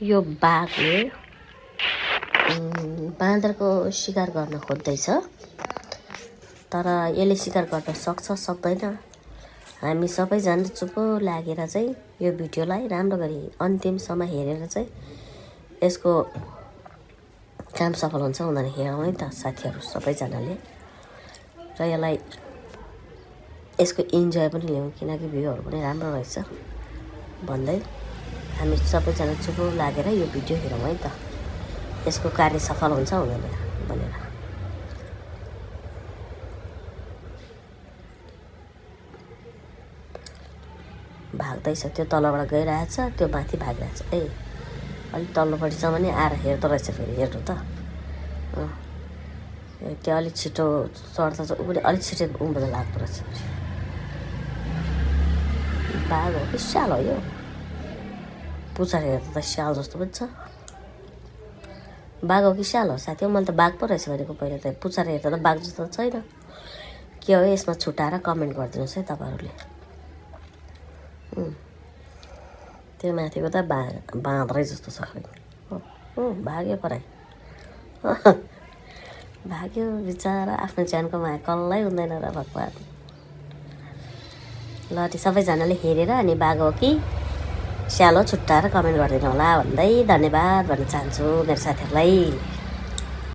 यो बाघले बाँदरको शिकार गर्न खोज्दैछ, तर यसले शिकार गर्न सक्छ सक्दैन। हामी सबैजना चुप लागेर चाहिँ यो भिडियोलाई राम्रो गरी अन्तिमसम्म हेरेर चाहिँ यसको काम सफल हुन्छ हुँदैन हेरौँ है त साथीहरू सबैजनाले। र यसलाई यसको इन्जोय पनि लिउँ, किनकि भ्यूहरू पनि राम्रो रहेछ भन्दै हामी सबैजना चुप लागेर यो भिडियो हेरौँ है त, यसको कार्य सफल हुन्छ हुँदैन भनेर। भाग्दैछ, त्यो तलबाट गइरहेछ, त्यो माथि भागिरहेछ। ए अलिक तल्लोपट्टिसम्म नि आएर हेर्दो रहेछ, फेरि हेर्नु त। त्यो अलिक छिटो चढ्दा चाहिँ ऊ पनि अलिक छिटो उँभो लाग्दो रहेछ। बाघ हो कि स्याल हो यो? पुच्छर हेर्दा त स्याल जस्तो पनि छ। बाघ हो कि स्याल हो साथी? मैले त बाघ पो रहेछ भनेको पहिला त। पुच्छर हेर्दा त बाघ जस्तो त छैन। के हो यसमा छुट्याएर कमेन्ट गरिदिनुहोस् है तपाईँहरूले। त्यो माथिको त बाँदरै जस्तो छ खै। भाग्यो पराइ भाग्यो बिचरा, आफ्नो ज्यानको माया कसलाई हुँदैन र भगवान्। ल त्यो सबैजनाले हेरेर अनि बाघ हो कि स्याल हो छुट्याएर कमेन्ट गरिदिनु होला भन्दै धन्यवाद भन्न चाहन्छु मेरो साथीहरूलाई।